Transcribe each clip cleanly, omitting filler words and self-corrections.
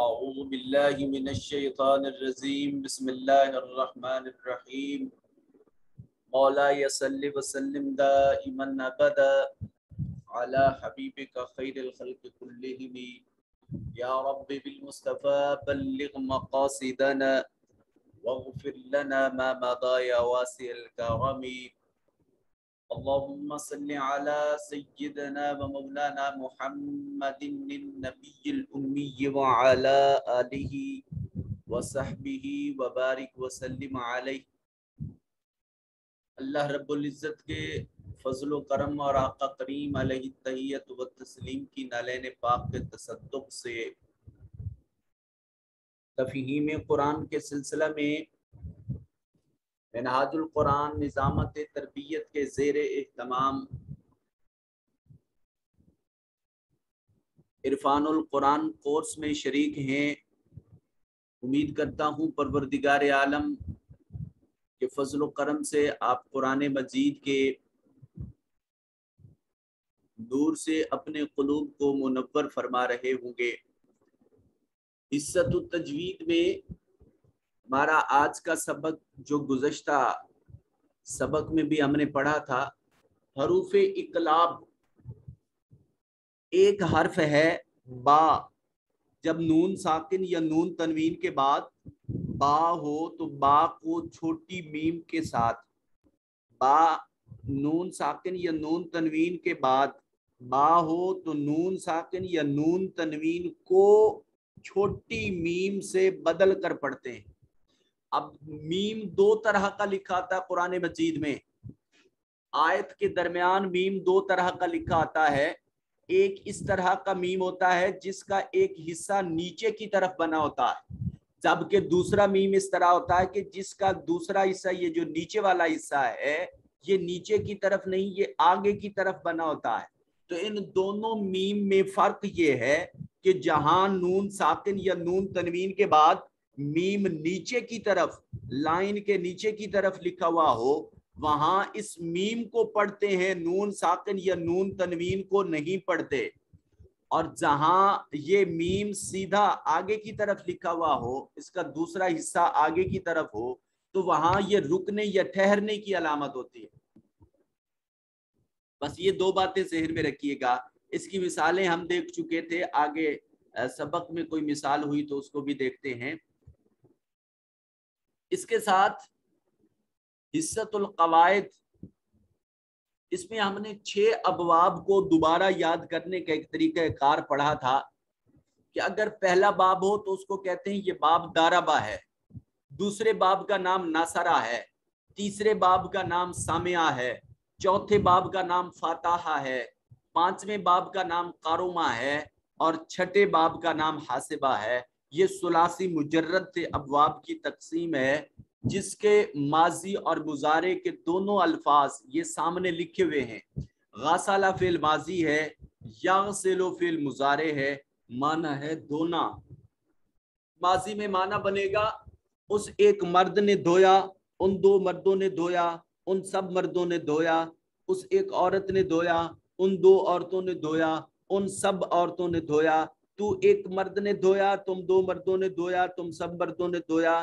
اعوذ باللہ من الشیطان الرجیم بسم اللہ الرحمن الرحیم مولاي صل وسلم دائما ابدا على حبیبک خیر الخلق كلهم یا رب بالمصطفى بلغ مقاصدنا واغفر لنا ما مضى يا واسع الكرم اللهم صل على سيدنا ومولانا محمد النبي الأمي وعلى آله وصحبه وبارك وسلم عليه۔ اللہ رب العزت کے فضل و کرم اور آقا کریم علیہ التحیت و تسلیم کی نالین پاک کے تصدق سے تفہیم قرآن کے سلسلہ میں منہاج القرآن نظامت تربیت کے زیر اہتمام عرفان القرآن کورس میں شریک ہیں۔ امید کرتا ہوں پروردگار عالم کے فضل و کرم سے آپ قرآن مجید کے نور سے اپنے قلوب کو منور فرما رہے ہوں گے۔ حصۃ التجوید میں ہمارا آج کا سبق جو گزشتہ سبق میں بھی ہم نے پڑھا تھا، حروف اقلاب، ایک حرف ہے با، جب نون ساکن یا نون تنوین کے بعد با ہو تو با کو چھوٹی میم کے ساتھ، با نون ساکن یا نون تنوین کے بعد با ہو تو نون ساکن یا نون تنوین کو چھوٹی میم سے بدل کر پڑھتے ہیں۔ اب میم دو طرح کا لکھا آتا ہے قرآن مجید میں، آیت کے درمیان میم دو طرح کا لکھا آتا ہے۔ ایک اس طرح کا میم ہوتا ہے جس کا ایک حصہ نیچے کی طرف بنا ہوتا ہے، جبکہ دوسرا میم اس طرح ہوتا ہے کہ جس کا دوسرا حصہ، یہ جو نیچے والا حصہ ہے، یہ نیچے کی طرف نہیں، یہ آگے کی طرف بنا ہوتا ہے۔ تو ان دونوں میم میں فرق یہ ہے کہ جہاں نون ساکن یا نون تنوین کے بعد میم نیچے کی طرف، لائن کے نیچے کی طرف لکھا ہوا ہو، وہاں اس میم کو پڑھتے ہیں، نون ساکن یا نون تنوین کو نہیں پڑھتے۔ اور جہاں یہ میم سیدھا آگے کی طرف لکھا ہوا ہو، اس کا دوسرا حصہ آگے کی طرف ہو، تو وہاں یہ رکنے یا ٹھہرنے کی علامت ہوتی ہے۔ بس یہ دو باتیں ذہن میں رکھیے گا۔ اس کی مثالیں ہم دیکھ چکے تھے، آگے سبق میں کوئی مثال ہوئی تو اس کو بھی دیکھتے ہیں۔ اس کے ساتھ حصۃ القواعد، اس میں ہم نے 6 ابواب کو دوبارہ یاد کرنے کا ایک طریقہ کار پڑھا تھا کہ اگر پہلا باب ہو تو اس کو کہتے ہیں یہ باب داربہ ہے، دوسرے باب کا نام ناصرہ ہے، تیسرے باب کا نام سامعہ ہے، چوتھے باب کا نام فاتحہ ہے، پانچویں باب کا نام قارمہ ہے، اور چھٹے باب کا نام حاسبہ ہے۔ یہ ثلاثی مجرد ابواب کی تقسیم ہے، جس کے ماضی اور مضارع کے دونوں الفاظ یہ سامنے لکھے ہوئے ہیں۔ غسل فعل ماضی ہے، یغسل فعل مضارع ہے، معنی ہے دھونا۔ ماضی میں معنی بنے گا اس ایک مرد نے دھویا، ان دو مردوں نے دھویا، ان سب مردوں نے دھویا، اس ایک عورت نے دھویا، ان دو عورتوں نے دھویا، ان سب عورتوں نے دھویا۔ تو ایک مرد نے دھویا، تم دو مردوں نے دھویا، تم سب مردوں نے دھویا۔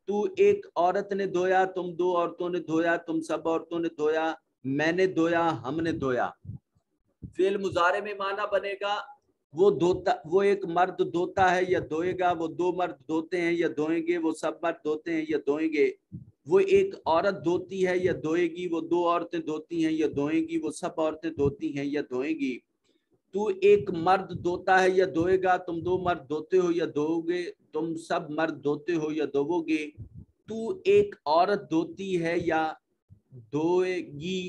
تو ایک عورت نے دھویا، تم دو عورتوں نے دھویا، تم سب عورتوں نے دھویا۔ میں نے دھویا، ہم نے دھویا۔ فعل مضارع میں معنی بنے گا وہ ایک مرد دھوتا ہے یا دھوئے گا، وہ دو مرد دھوتے ہیں یا دھوئیں گے، وہ سب مرد دھوتے ہیں یا دھوئیں گے۔ وہ ایک عورت دھوتی ہے یا دھوئے گی، وہ دو عورتیں دھوتی ہیں یا دھوئیں گی، وہ سب عورتیں دھوتی ہیں یا دھوئیں گی۔ تو ایک مرد دھوتا ہے یا دھوئے گا، تم دو مرد دھوتے ہو یا دھو گے، تم سب مرد دھوتے ہو یا دھوو گے۔ تو ایک عورت دھوتی ہے یا دھوئے گی،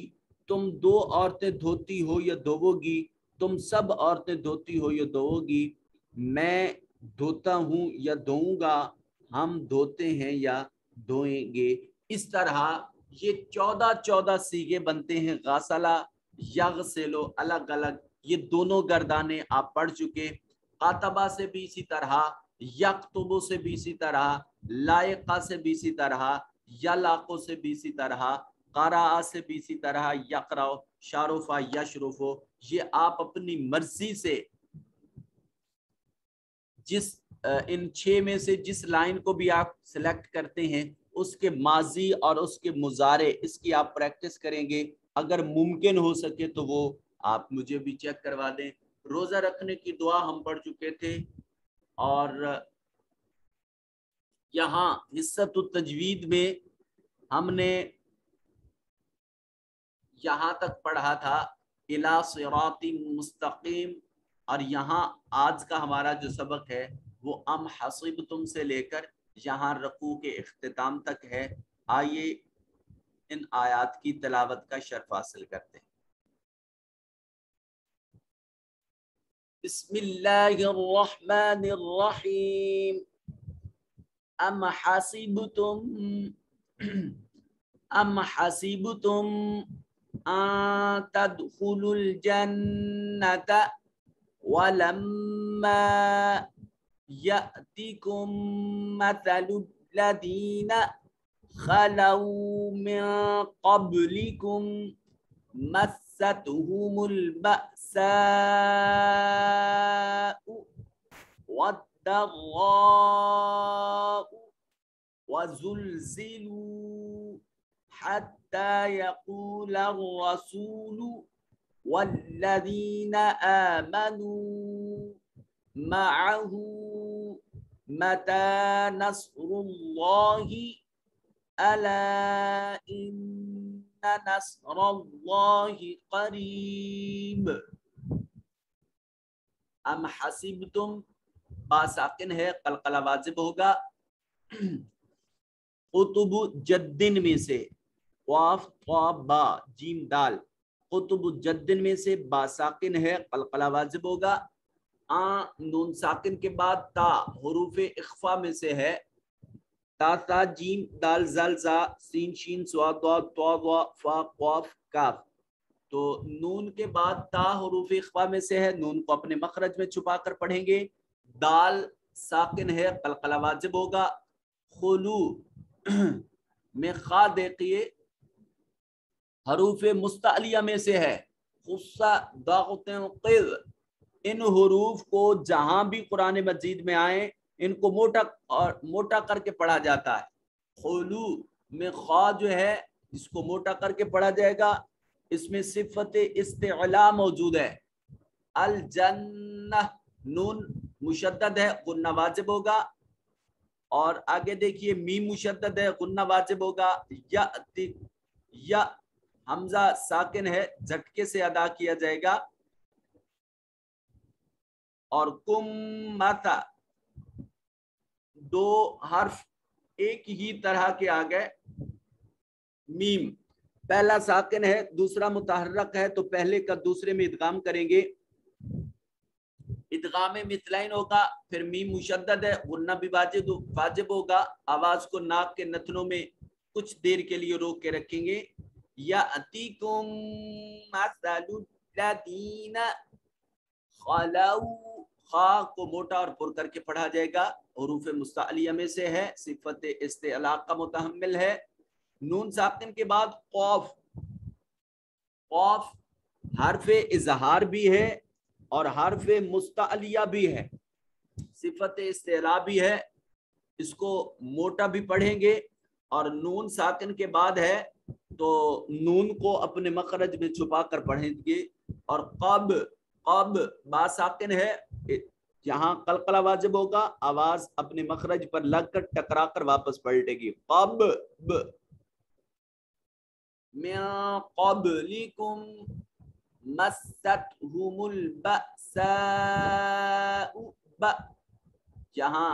تم دو عورتیں دھوتی ہو یا دھوو گی، تم سب عورتیں دھوتی ہو یا دھوو گی۔ میں دھوتا ہوں یا دھوؤں گا، ہم دھوتے ہیں یا دھوئیں گے۔ اس طرح یہ 14 صیغے بنتے ہیں۔ غسلہ، یغسلو، الگ الگ یہ دونوں گردانے آپ پڑھ چکے۔ قاتبہ سے بھی اسی طرح، یکتبو سے بھی اسی طرح، لائقہ سے بھی اسی طرح، یلاقو سے بھی اسی طرح، قرأ سے بھی اسی طرح، یقرأ، شارفہ، یشرفو۔ یہ آپ اپنی مرضی سے جس ان 6 میں سے جس لائن کو بھی آپ سلیکٹ کرتے ہیں اس کے ماضی اور اس کے مضارع اس کی آپ پریکٹس کریں گے. اگر ممکن ہو سکے تو وہ آپ مجھے بھی چیک کروا دیں. روزہ رکھنے کی دعا ہم پڑھ چکے تھے اور یہاں حصۃ التجوید میں ہم نے یہاں تک پڑھا تھا الی صراط مستقیم، اور یہاں آج کا ہمارا جو سبق ہے وہ ام حسبتم سے لے کر یہاں رکوع کے اختتام تک ہے. آئیے ان آیات کی تلاوت کا شرف حاصل کرتے ہیں. بسم اللہ الرحمن الرحیم. ام حسبتم ان تدخلوا الجنة ولما يأتكم مثل الذين خلوا من قبلكم مستهم البأساء والضراء وزلزلوا حتى يقول الرسول والذين آمنوا معه متى نصر الله ألا إن نصر الله قریب. ام حسبتم با ساکن ہے، قلقلہ واجب ہوگا. قطب جدن میں سے قاف طا با جیم دال، قطب جدن میں سے با ساکن ہے، قلقلہ واجب ہوگا. نون ساکن کے بعد تا حروف اخفا میں سے ہے. تا تا جیم دال زل زا سین شین صاد ضاد طا ضا فا قاف کاف. تو نون کے بعد تا حروف اخفا میں سے ہے، نون کو اپنے مخرج میں چھپا کر پڑھیں گے. دال ساکن ہے، قلقلہ واجب ہوگا. خلو میں خا دیکھیے حروف مستعلیہ میں سے ہے. خصہ ضاغطن قذ، ان حروف کو جہاں بھی قرآن مجید میں آئیں ان کو موٹا کر کے پڑھا جاتا ہے. خلو میں خا جو ہے اس کو موٹا کر کے پڑھا جائے گا. اس میں صفت استعلاء موجود ہے. الجنہ نون مشدد ہے، غنہ واجب ہوگا. اور آگے دیکھیے میم مشدد ہے، غنہ واجب ہوگا. یا حمزہ ساکن ہے، جھٹکے سے ادا کیا جائے گا. اور کم ماتا دو حرف ایک ہی طرح کے آ گئے. میم پہلا ساکن ہے، دوسرا متحرک ہے، تو پہلے کا دوسرے میں ادغام کریں گے. ادغام مثلین ہوگا. پھر میم مشدد ہے، غنہ بھی واجب ہوگا. آواز کو ناک کے نتنوں میں کچھ دیر کے لیے روک کے رکھیں گے. یأتیکم مثل الذین خلوا، خا کو موٹا اور پر کر کے پڑھا جائے گا. حروف مستعلیہ میں سے ہے، صفت استعلاء کا متحمل ہے. نون ساکن کے بعد قاف، قاف حرف اظہار بھی ہے اور حرف مستعلیہ بھی ہے، صفت استعلاء بھی ہے. اس کو موٹا بھی پڑھیں گے. اور نون ساکن کے بعد ہے تو نون کو اپنے مخرج میں چھپا کر پڑھیں گے. اور قب با ساکن ہے، یہاں قلقلہ واجب ہوگا. آواز اپنے مخرج پر لگ کر ٹکرا کر واپس پلٹے گی. قب من قبلکم مستهم البأساء، یہاں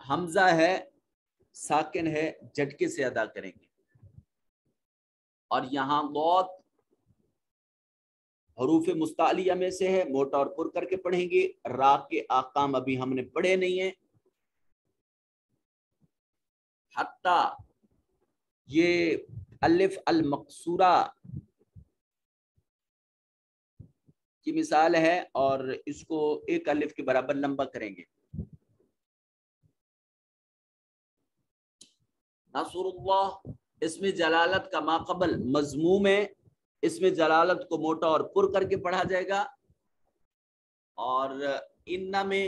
حمزہ ہے، ساکن ہے، جھٹکے سے ادا کریں گے. اور یہاں ضاد حروف مستعلیہ میں سے ہے، موٹا اور پر کر کے پڑھیں گے. را کے احکام ابھی ہم نے پڑھے نہیں ہیں. حتی یہ الف المقصورہ کی مثال ہے اور اس کو ایک الف کے برابر لمبا کریں گے. نصر اللہ اس میں جلالت کا ماقبل مضموم ہے، اس میں جلالت کو موٹا اور پر کر کے پڑھا جائے گا. اور ان میں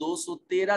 213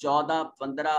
14, 15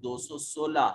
216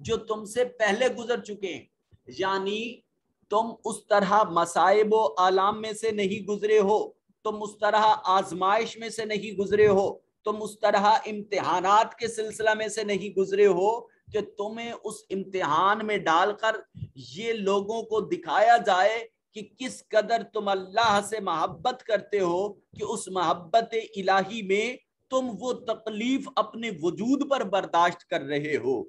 جو تم سے پہلے گزر چکے ہیں، یعنی تم اس طرح مصائب و آلام میں سے نہیں گزرے ہو، تم اس طرح آزمائش میں سے نہیں گزرے ہو، تم اس طرح امتحانات کے سلسلہ میں سے نہیں گزرے ہو کہ تمہیں اس امتحان میں ڈال کر یہ لوگوں کو دکھایا جائے کہ کس قدر تم اللہ سے محبت کرتے ہو، کہ اس محبت الہی میں تم وہ تکلیف اپنے وجود پر برداشت کر رہے ہو،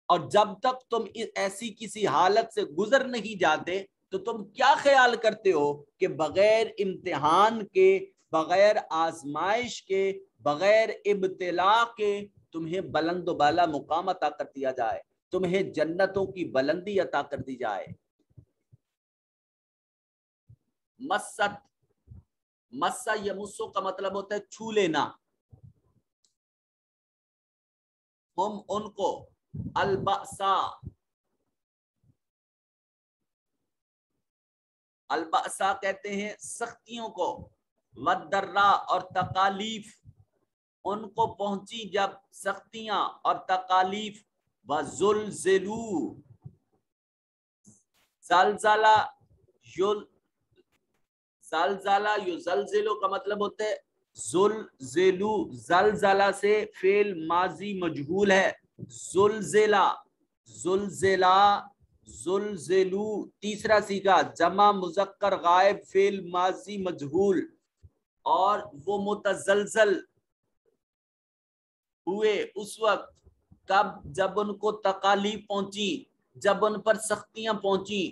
اور جب تک تم ایسی کسی حالت سے گزر نہیں جاتے تو تم کیا خیال کرتے ہو کہ بغیر امتحان کے، بغیر آزمائش کے، بغیر ابتلاء کے تمہیں بلند و بالا مقام عطا کر دیا جائے، تمہیں جنتوں کی بلندی عطا کر دی جائے۔ مسا یمسو کا مطلب ہوتا ہے چھو لینا، ہم ان کو البأسا، البأسا کہتے ہیں سختیوں کو، والضرا اور تکالیف، ان کو پہنچی جب سختیاں اور تکالیف، وزلزلوا، زلزلہ زلزلہ یزلزلو کا مطلب ہوتا ہے زلزلو، زلزلہ سے فعل ماضی مجہول ہے، زلزلہ، زلزلہ، زلزلو تیسرا صیغہ جمع مذکر غائب فعل ماضی مجہول، اور وہ متزلزل ہوئے اس وقت کب، جب ان کو تکالیف پہنچی، جب ان پر سختیاں پہنچی،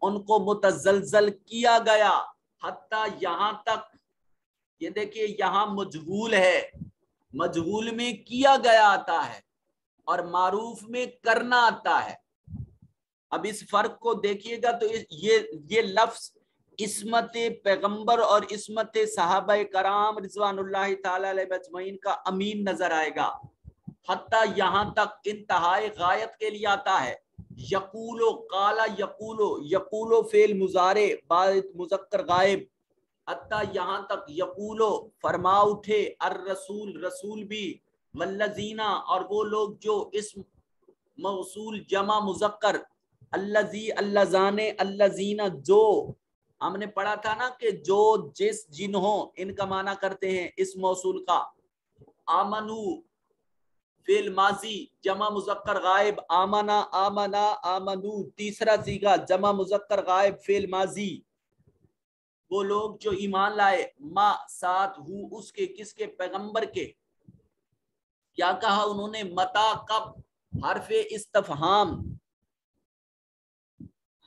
ان کو متزلزل کیا گیا، حتیٰ یہاں تک، یہ دیکھیے یہاں مجہول ہے، مجہول میں کیا گیا آتا ہے اور معروف میں کرنا آتا ہے۔ اب اس فرق کو دیکھیے گا تو یہ لفظ عصمت پیغمبر اور عصمت صحابہ کرام رضوان اللہ تعالی علیہ اجمعین کا امین نظر آئے گا، حتیٰ یہاں تک انتہائی غایت کے لیے آتا ہے۔ یقولو، قالا یقولو، یقولو فعل مضارع بعد مذکر غائب، حتیٰ یہاں تک یقولو فرما اٹھے، الرسول رسول بھی، والذین اور وہ لوگ جو، اسم موصول جمع مذکر، الذی اللذان الذین جو، ہم نے پڑھا تھا نا کہ جو جس جنہوں ان کا معنی کرتے ہیں اس موصول کا، آمنو فعل ماضی جمع مذکر غائب، آمنا آمنا آمنو تیسرا صیغہ جمع مذکر غائب فعل ماضی، وہ لوگ جو ایمان لائے، ما ساتھ ہو اس کے، کس کے، پیغمبر کے، کیا کہا انہوں نے، متا کب، حرف استفہام،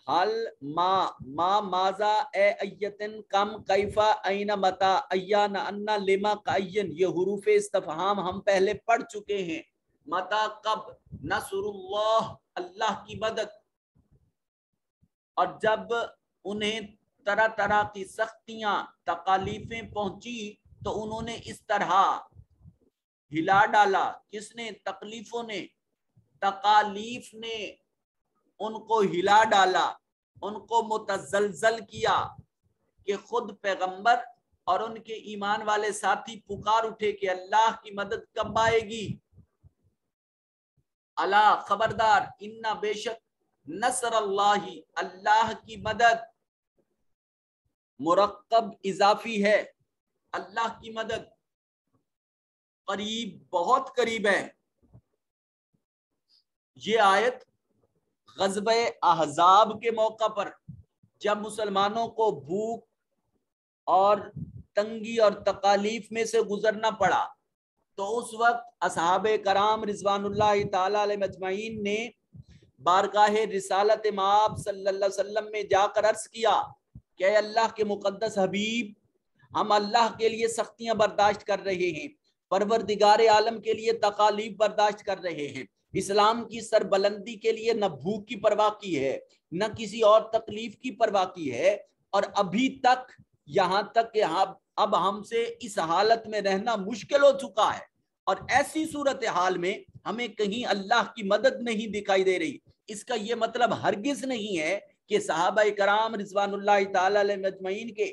حل ما ماذا اے ایتن کم کیفا این متا ایان انا لما کائین، یہ حروف استفہام ہم پہلے پڑھ چکے ہیں۔ متا کب، نصر اللہ، اللہ کی مدد، اور جب انہیں طرح طرح کی سختیاں تکالیفیں پہنچی تو انہوں نے اس طرح ہلا ڈالا، کس نے، تکلیفوں نے، تکالیف نے ان کو ہلا ڈالا، ان کو متزلزل کیا کہ خود پیغمبر اور ان کے ایمان والے ساتھی پکار اٹھے کہ اللہ کی مدد کب آئے گی۔ اللہ خبردار، انا بے شک، نصر اللہ اللہ کی مدد، مرکب اضافی ہے، اللہ کی مدد قریب، بہت قریب ہے۔ یہ آیت غزوہ احزاب کے موقع پر جب مسلمانوں کو بھوک اور تنگی اور تکالیف میں سے گزرنا پڑا تو اس وقت اصحاب کرام رضوان اللہ تعالی علیہ اجمعین نے بارگاہ رسالت مآب صلی اللہ علیہ وسلم میں جا کر عرض کیا کہ اے اللہ کے مقدس حبیب، ہم اللہ کے لیے سختیاں برداشت کر رہے ہیں، پروردگار عالم کے لیے تکالیف برداشت کر رہے ہیں، اسلام کی سربلندی کے لیے نہ بھوک کی پرواہ کی ہے، نہ کسی اور تکلیف کی پرواہ کی ہے، اور ابھی تک یہاں تک کہ اب ہم سے اس حالت میں رہنا مشکل ہو چکا ہے، اور ایسی صورتحال میں ہمیں کہیں اللہ کی مدد نہیں دکھائی دے رہی۔ اس کا یہ مطلب ہرگز نہیں ہے کہ صحابہ کرام رضوان اللہ تعالی علیہ اجمعین کے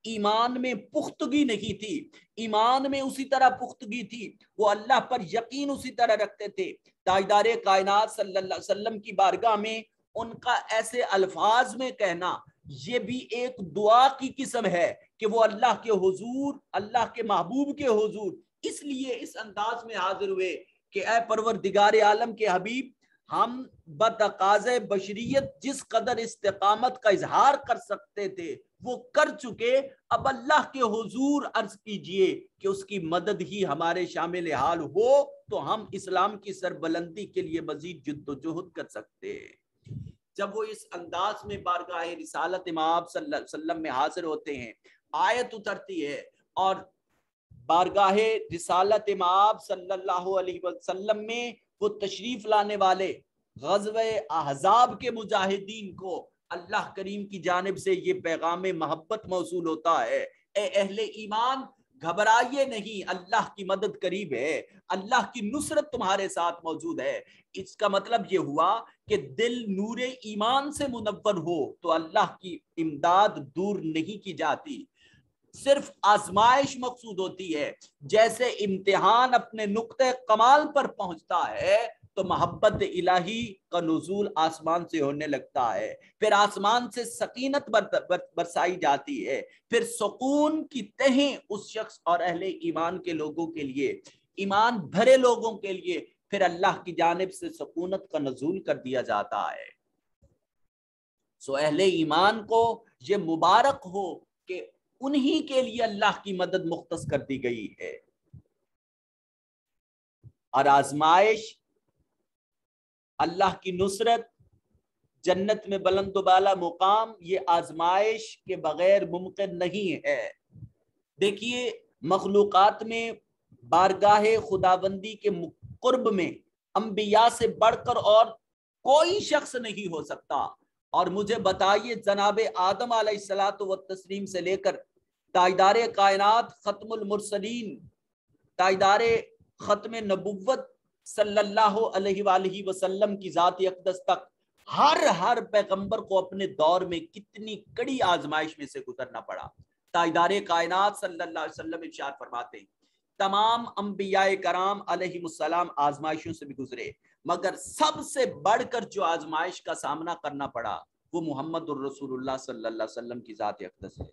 ایمان میں پختگی نہیں تھی، ایمان میں اسی طرح پختگی تھی، وہ اللہ پر یقین اسی طرح رکھتے تھے۔ تاجدار کائنات صلی اللہ علیہ وسلم کی بارگاہ میں ان کا ایسے الفاظ میں کہنا یہ بھی ایک دعا کی قسم ہے کہ وہ اللہ کے حضور، اللہ کے محبوب کے حضور اس لیے اس انداز میں حاضر ہوئے کہ اے پروردگار عالم کے حبیب، ہم بتقاضۂ بشریت جس قدر استقامت کا اظہار کر سکتے تھے وہ کر چکے، اب اللہ کے حضور عرض کیجئے کہ اس کی مدد ہی ہمارے شامل حال ہو تو ہم اسلام کی سربلندی کے لیے مزید جد و جہد کر سکتے۔ جب وہ اس انداز میں بارگاہ رسالت امام صلی اللہ علیہ وسلم میں حاضر ہوتے ہیں، آیت اترتی ہے اور بارگاہ رسالت امام صلی اللہ علیہ وسلم میں وہ تشریف لانے والے غزوہ احزاب کے مجاہدین کو اللہ کریم کی جانب سے یہ پیغام محبت موصول ہوتا ہے، اے اہل ایمان گھبرائیے نہیں، اللہ کی مدد قریب ہے، اللہ کی نصرت تمہارے ساتھ موجود ہے۔ اس کا مطلب یہ ہوا کہ دل نور ایمان سے منور ہو تو اللہ کی امداد دور نہیں کی جاتی، صرف آزمائش مقصود ہوتی ہے۔ جیسے امتحان اپنے نقطہ کمال پر پہنچتا ہے تو محبت الہی کا نزول آسمان سے ہونے لگتا ہے، پھر آسمان سے سکینت برسائی جاتی ہے، پھر سکون کی تہیں اس شخص اور اہل ایمان کے لوگوں کے لیے، ایمان بھرے لوگوں کے لیے پھر اللہ کی جانب سے سکونت کا نزول کر دیا جاتا ہے۔ سو اہل ایمان کو یہ مبارک ہو کہ انہی کے لیے اللہ کی مدد مختص کر دی گئی ہے، اور آزمائش، اللہ کی نصرت، جنت میں بلند و بالا مقام، یہ آزمائش کے بغیر ممکن نہیں ہے۔ دیکھیے مخلوقات میں بارگاہ خداوندی کے قرب میں انبیاء سے بڑھ کر اور کوئی شخص نہیں ہو سکتا، اور مجھے بتائیے جناب آدم علیہ الصلوۃ والتسلیم سے لے کر تاجدار کائنات ختم المرسلین، تاجدار ختم نبوت صلی اللہ علیہ وآلہ وسلم کی ذات اقدس تک ہر پیغمبر کو اپنے دور میں کتنی کڑی آزمائش میں سے گزرنا پڑا۔ تاجدار کائنات صلی اللہ علیہ وسلم ارشاد فرماتے ہیں تمام انبیاء کرام علیہ السلام آزمائشوں سے بھی گزرے، مگر سب سے بڑھ کر جو آزمائش کا سامنا کرنا پڑا وہ محمد الرسول اللہ صلی اللہ علیہ وسلم کی ذات اقدس ہے۔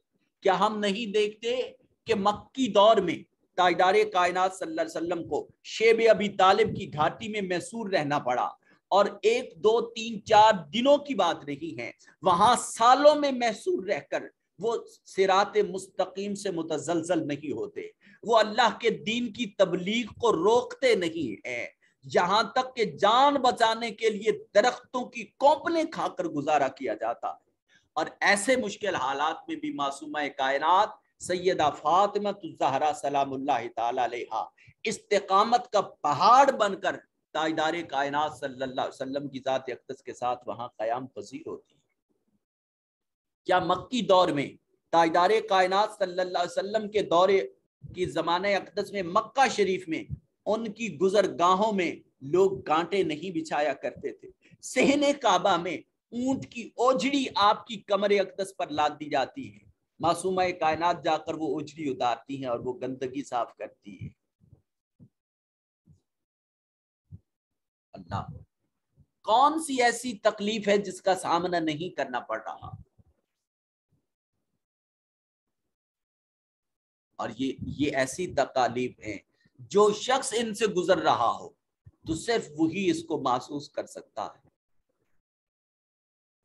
کیا ہم نہیں دیکھتے کہ مکی دور میں تاجدار کائنات صلی اللہ علیہ وسلم کو شیب ابی طالب کی گھاٹی میں محصور رہنا پڑا، اور 1 2 3 4 دنوں کی بات نہیں ہے، وہاں سالوں میں محصور رہ کر وہ صراط مستقیم سے متزلزل نہیں ہوتے، وہ اللہ کے دین کی تبلیغ کو روکتے نہیں ہیں، یہاں تک کہ جان بچانے کے لیے درختوں کی کونپلیں کھا کر گزارا کیا جاتا ہے۔ اور ایسے مشکل حالات میں بھی معصومہ کائنات سیدہ فاطمہ الزہرا سلام اللہ تعالی علیہا استقامت کا پہاڑ بن کر تاجدار کائنات صلی اللہ علیہ وسلم کی ذات اقدس کے ساتھ وہاں قیام پذیر ہوتی ہے۔ کیا مکی دور میں تاجدار کائنات صلی اللہ علیہ وسلم کے دور کی زمانہ اقدس میں مکہ شریف میں ان کی گزرگاہوں میں لوگ کانٹے نہیں بچھایا کرتے تھے؟ صحن کعبہ میں اونٹ کی اوجھڑی آپ کی کمر اقدس پر لاد دی جاتی ہے، معصومہ کائنات جا کر وہ اوجھڑی اتارتی ہیں اور وہ گندگی صاف کرتی ہے۔ اللہ، کون سی ایسی تکلیف ہے جس کا سامنا نہیں کرنا پڑ رہا؟ اور یہ ایسی تکالیف ہیں جو شخص ان سے گزر رہا ہو تو صرف وہی اس کو محسوس کر سکتا ہے،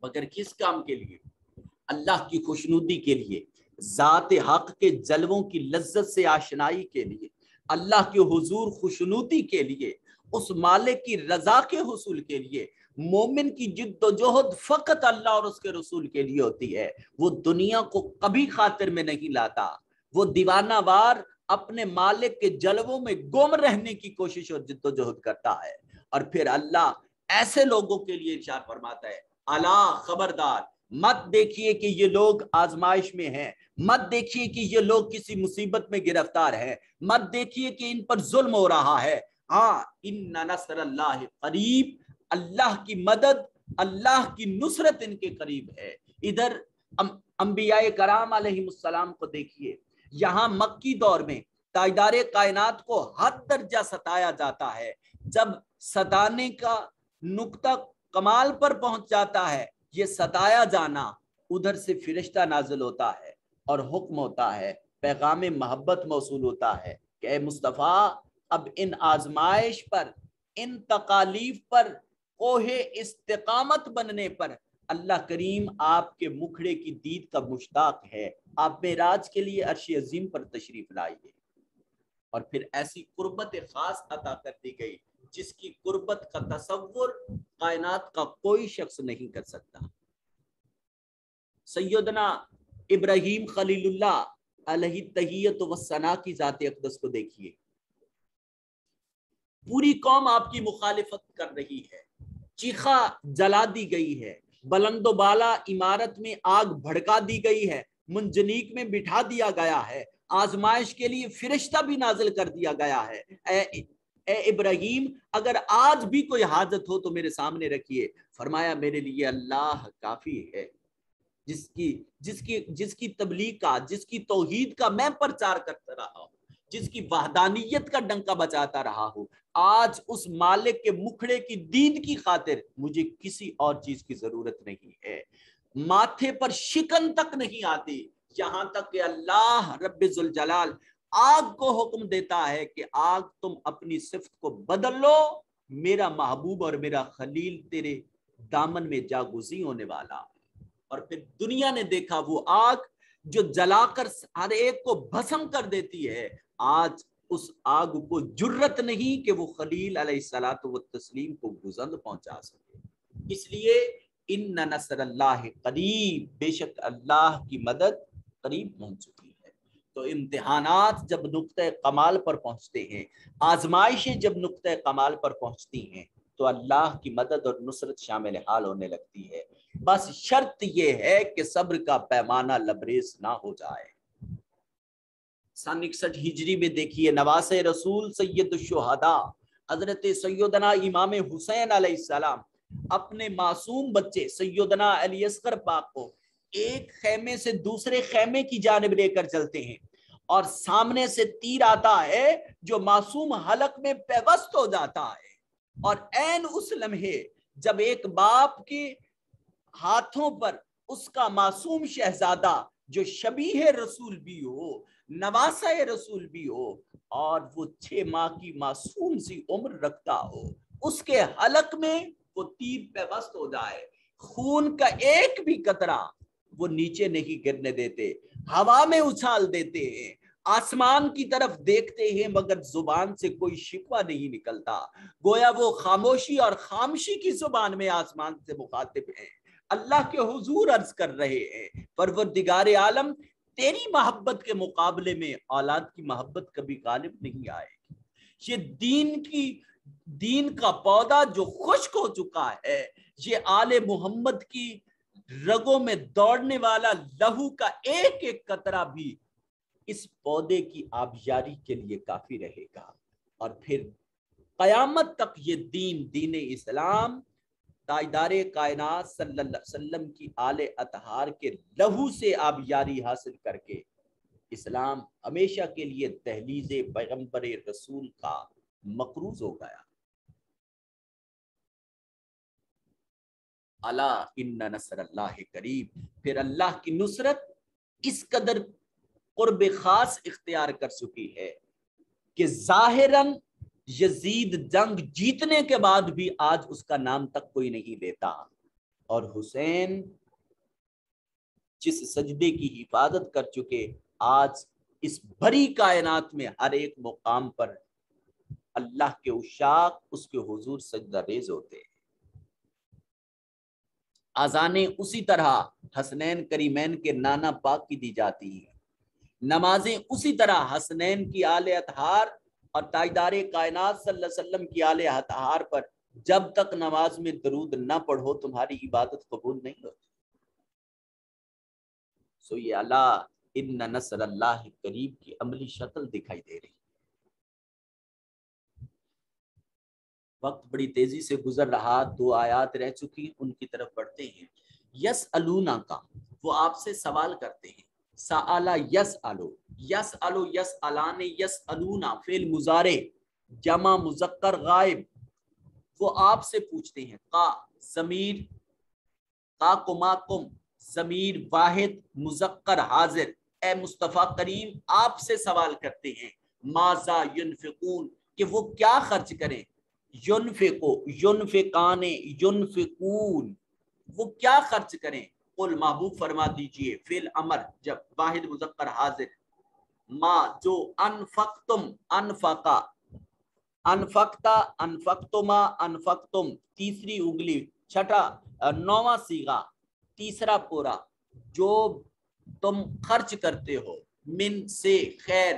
مگر کس کام کے لیے؟ اللہ کی خوشنودی کے لیے، ذات حق کے جلووں کی لذت سے آشنائی کے لیے، اللہ کے حضور خوشنودی کے لیے، اس مالک کی رضا کے حصول کے لیے۔ مومن کی جد و جہد فقط اللہ اور اس کے رسول کے لیے ہوتی ہے، وہ دنیا کو کبھی خاطر میں نہیں لاتا، وہ دیوانہ وار اپنے مالک کے جلووں میں گم رہنے کی کوشش اور جد و جہد کرتا ہے، اور پھر اللہ ایسے لوگوں کے لیے ارشاد فرماتا ہے الا خبردار، مت دیکھیے کہ یہ لوگ آزمائش میں ہیں، مت دیکھیے کہ یہ لوگ کسی مصیبت میں گرفتار ہیں، مت دیکھیے کہ ان پر ظلم ہو رہا ہے، ہاں ان نصر اللہ قریب، اللہ کی مدد، اللہ کی نصرت ان کے قریب ہے۔ ادھر انبیاء کرام علیہ السلام کو دیکھیے، یہاں مکی دور میں تاجدار کائنات کو حد درجہ ستایا جاتا ہے، جب ستانے کا نقطہ کمال پر پہنچ جاتا ہے، یہ ستایا جانا، ادھر سے فرشتہ نازل ہوتا ہے اور حکم ہوتا ہے، پیغام محبت موصول ہوتا ہے کہ اے مصطفیٰ، اب ان آزمائش پر، ان تکالیف پر، کوہ استقامت بننے پر اللہ کریم آپ کے مکھڑے کی دید کا مشتاق ہے، آپ معراج کے لیے عرش عظیم پر تشریف لائیے۔ اور پھر ایسی قربت خاص عطا کر دی گئی جس کی قربت کا تصور کائنات کا کوئی شخص نہیں کر سکتا۔ سیدنا ابراہیم خلیل اللہ علیہ تحیت و ثنا کی ذات اقدس کو دیکھیے، پوری قوم آپ کی مخالفت کر رہی ہے، چیخا جلا دی گئی ہے، بلند و بالا عمارت میں آگ بھڑکا دی گئی ہے، منجنیق میں بٹھا دیا گیا ہے، آزمائش کے لیے فرشتہ بھی نازل کر دیا گیا ہے۔ اے ابراہیم، اگر آج بھی کوئی حاجت ہو تو میرے سامنے رکھیے۔ فرمایا میرے لیے اللہ کافی ہے، جس کی تبلیغ کا، جس کی توحید کا میں پرچار کرتا رہا ہوں، جس کی وحدانیت کا ڈنکا بجاتا رہا ہوں، آج اس مالک کے مکھڑے کی دید کی خاطر مجھے کسی اور چیز کی ضرورت نہیں ہے۔ ماتھے پر شکن تک نہیں آتی، یہاں تک کہ اللہ رب ذوالجلال آگ کو حکم دیتا ہے کہ آگ تم اپنی صفت کو بدل لو، میرا محبوب اور میرا خلیل تیرے دامن میں جاگزیں ہونے والا۔ اور پھر دنیا نے دیکھا وہ آگ جو جلا کر ہر ایک کو بھسم کر دیتی ہے، آج اس آگ کو جرت نہیں کہ وہ خلیل علیہ الصلوۃ والتسلیم کو گزند پہنچا سکے۔ اس لیے ان نصر اللہ قریب، بے شک اللہ کی مدد قریب پہنچ چکی ہے۔ تو امتحانات جب نقطۂ کمال پر پہنچتے ہیں، آزمائشیں جب نقطۂ کمال پر پہنچتی ہیں، تو اللہ کی مدد اور نصرت شامل حال ہونے لگتی ہے۔ بس شرط یہ ہے کہ صبر کا پیمانہ لبریز نہ ہو جائے۔ سن 61 ہجری میں دیکھیے، نواس رسول سید الشہداء حضرت سیدنا امام حسین علیہ السلام اپنے معصوم بچے سیدنا علی اصغر پاک کو ایک خیمے سے دوسرے خیمے کی جانب لے کر چلتے ہیں، اور سامنے سے تیر آتا ہے جو معصوم حلق میں پیوست ہو جاتا ہے، اور عین اس لمحے جب ایک باپ کے ہاتھوں پر اس کا معصوم شہزادہ جو شبیہ رسول بھی ہو، نواسہ رسول بھی ہو، اور وہ 6 ماہ کی معصوم سی عمر رکھتا ہو، اس کے حلق میں وہ تیر پیوست ہو جائے، خون کا ایک بھی قطرہ وہ نیچے نہیں گرنے دیتے، ہوا میں اچھال دیتے ہیں، آسمان کی طرف دیکھتے ہیں مگر زبان سے کوئی شکوہ نہیں نکلتا، گویا وہ خاموشی اور خاموشی کی زبان میں آسمان سے مخاطب ہیں، اللہ کے حضور عرض کر رہے ہیں پروردگار عالم تیری محبت کے مقابلے میں اولاد کی محبت کبھی غالب نہیں آئے گی۔ یہ دین کا پودا جو خشک ہو چکا ہے، یہ آل محمد کی رگوں میں دوڑنے والا لہو کا ایک ایک قطرہ بھی اس پودے کی آبیاری کے لیے کافی رہے گا، اور پھر قیامت تک یہ دین اسلام تاجدار کائنات صلی اللہ علیہ وسلم کی آل اطہار کے لہو سے آبیاری حاصل کر کے اسلام ہمیشہ کے لیے دہلیز پیغمبر رسول کا مقروض ہو گیا۔ الا ان نصر اللہ قریب، پھر اللہ کی نصرت اس قدر قرب خاص اختیار کر چکی ہے کہ ظاہراً یزید جنگ جیتنے کے بعد بھی آج اس کا نام تک کوئی نہیں لیتا، اور حسین جس سجدے کی حفاظت کر چکے، آج اس بڑی کائنات میں ہر ایک مقام پر اللہ کے عشاق اس کے حضور سجدہ ریز ہوتے ہیں۔ اذانیں اسی طرح حسنین کریمین کے نانا پاک کی دی جاتی ہیں، نمازیں اسی طرح حسنین کی آل اطہار اور تاجدار کائنات صلی اللہ علیہ وسلم کی آل اطہار پر جب تک نماز میں درود نہ پڑھو تمہاری عبادت قبول نہیں ہوتی۔ سو یہ اللہ ان نصر اللہ قریب کی عملی شکل دکھائی دے رہی۔ وقت بڑی تیزی سے گزر رہا، 2 آیات رہ چکی، ان کی طرف بڑھتے ہیں۔ یسألونک کا وہ آپ سے سوال کرتے ہیں. سآلا یسألو، یسألو یسألان یسألونا فعل مضارع جمع مذکر غائب، وہ آپ سے پوچھتے ہیں. کا ضمیر، کا کما کم ضمیر واحد مذکر حاضر، اے مصطفیٰ کریم آپ سے سوال کرتے ہیں. ماذا ینفقون، کہ وہ کیا خرچ کریں. ینفقو ینفقان ینفقون، وہ کیا خرچ کریں. قل محبوب فرما دیجئے فعل امر جب واحد مذکر حاضر، ما جو انفقتم، انفقا انفقتا انفقتما انفقتم تیسری انگلی چھٹا نواں صیغہ تیسرا پورا، جو تم خرچ کرتے ہو. من سے خیر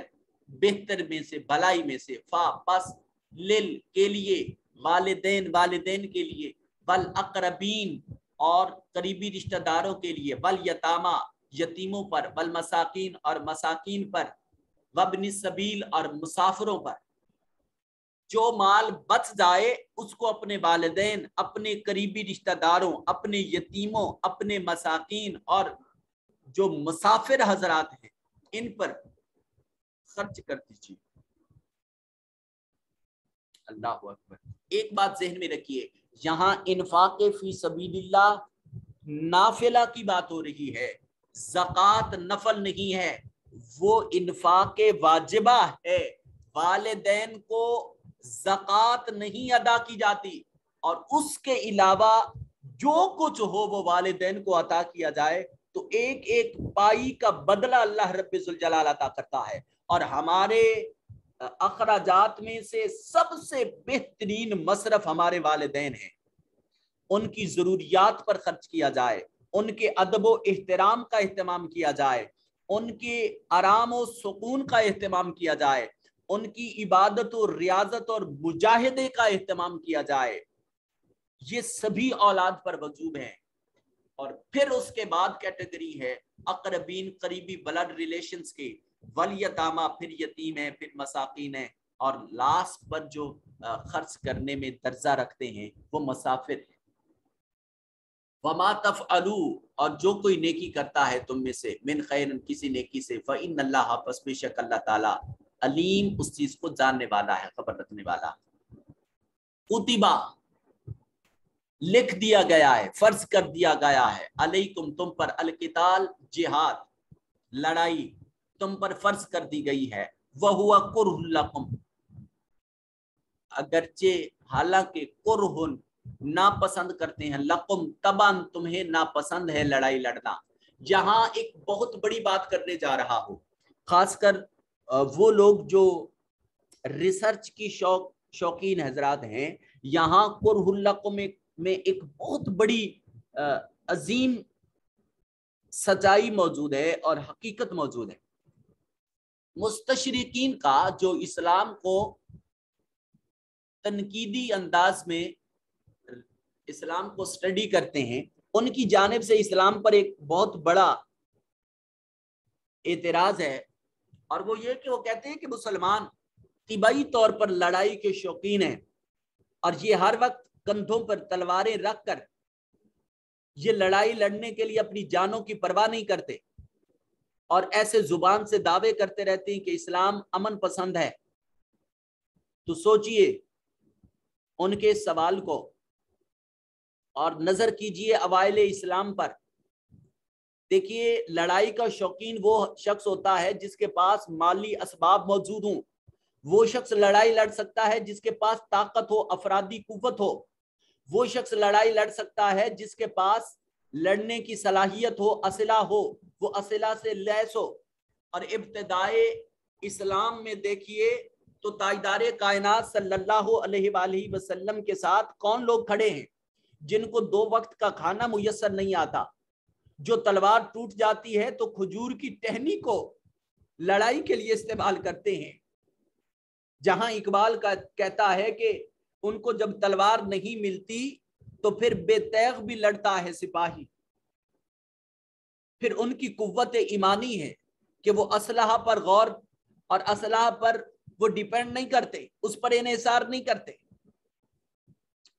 بہتر میں سے بھلائی میں سے، فا پس لل کے لیے، والدین والدین کے لیے، والاقربین اور قریبی رشتہ داروں کے لیے، والیتاما یتیموں پر، والمساکین اور مساکین پر، وابن السبیل اور مسافروں پر. جو مال بچ جائے اس کو اپنے والدین، اپنے قریبی رشتہ داروں، اپنے یتیموں، اپنے مساکین اور جو مسافر حضرات ہیں ان پر خرچ کر دیجیے. اللہ اکبر. ایک بات ذہن میں رکھیے، یہاں انفاق فی سبیل اللہ نافلہ کی بات ہو رہی ہے، زکوٰۃ نفل نہیں ہے، وہ انفاق واجبہ ہے. والدین کو زکوٰۃ نہیں ادا کی جاتی، اور اس کے علاوہ جو کچھ ہو وہ والدین کو عطا کیا جائے تو ایک ایک پائی کا بدلہ اللہ رب ذوالجلال عطا کرتا ہے. اور ہمارے اخراجات میں سے سب سے بہترین مصرف ہمارے والدین ہیں. ان کی ضروریات پر خرچ کیا جائے، ان کے ادب و احترام کا اہتمام کیا جائے، ان کے آرام و سکون کا اہتمام کیا جائے، ان کی عبادت و ریاضت اور مجاہدے کا اہتمام کیا جائے. یہ سبھی اولاد پر وجوب ہیں. اور پھر اس کے بعد کیٹیگری ہے اقربین، قریبی بلڈ ریلیشنز کے، والیتاما پھر یتیم ہیں، پھر مساکین ہیں، اور لاسٹ پر جو خرچ کرنے میں درجہ رکھتے ہیں وہ مسافر ہیں. وما تفعلوا، اور جو کوئی نیکی کرتا ہے تم میں سے، من خیر کسی نیکی سے، فإن اللہ پس بے شک اللہ تعالی، علیم اس چیز کو جاننے والا ہے، خبر رکھنے والا. کتبہ لکھ دیا گیا ہے، فرض کر دیا گیا ہے، علیکم تم پر، القتال جہاد لڑائی تم پر فرض کر دی گئی ہے. وہوا کرہ لکم، اگرچہ حالانکہ کرہن ناپسند کرتے ہیں، لقم تباً تمہیں ناپسند ہے لڑائی لڑنا. یہاں ایک بہت بڑی بات کرنے جا رہا ہوں، خاص کر وہ لوگ جو ریسرچ کی شوقین حضرات ہیں. یہاں کرہ لکم میں ایک بہت بڑی عظیم سچائی موجود ہے اور حقیقت موجود ہے. مستشرقین کا جو اسلام کو تنقیدی انداز میں اسلام کو سٹڈی کرتے ہیں، ان کی جانب سے اسلام پر ایک بہت بڑا اعتراض ہے، اور وہ یہ کہ وہ کہتے ہیں کہ مسلمان طبعی طور پر لڑائی کے شوقین ہیں، اور یہ ہر وقت کندھوں پر تلواریں رکھ کر یہ لڑائی لڑنے کے لیے اپنی جانوں کی پرواہ نہیں کرتے، اور ایسے زبان سے دعوے کرتے رہتے ہیں کہ اسلام امن پسند ہے. تو سوچئے ان کے سوال کو اور نظر کیجئے اوائل اسلام پر. دیکھیے لڑائی کا شوقین وہ شخص ہوتا ہے جس کے پاس مالی اسباب موجود ہوں. وہ شخص لڑائی لڑ سکتا ہے جس کے پاس طاقت ہو، افرادی قوت ہو. وہ شخص لڑائی لڑ سکتا ہے جس کے پاس لڑنے کی صلاحیت ہو، اسلحہ ہو، وہ اسلحہ سے لیس ہو. اور ابتدائے اسلام میں دیکھیے تو تاجدار کائنات صلی اللہ علیہ وآلہ وسلم کے ساتھ کون لوگ کھڑے ہیں جن کو 2 وقت کا کھانا میسر نہیں آتا، جو تلوار ٹوٹ جاتی ہے تو کھجور کی ٹہنی کو لڑائی کے لیے استعمال کرتے ہیں. جہاں اقبال کا کہتا ہے کہ ان کو جب تلوار نہیں ملتی تو پھر بے تیغ بھی لڑتا ہے سپاہی. پھر ان کی قوت ایمانی ہے کہ وہ اسلحہ پر غور اور اسلحہ پر وہ ڈیپینڈ نہیں کرتے، اس پر انحصار نہیں کرتے.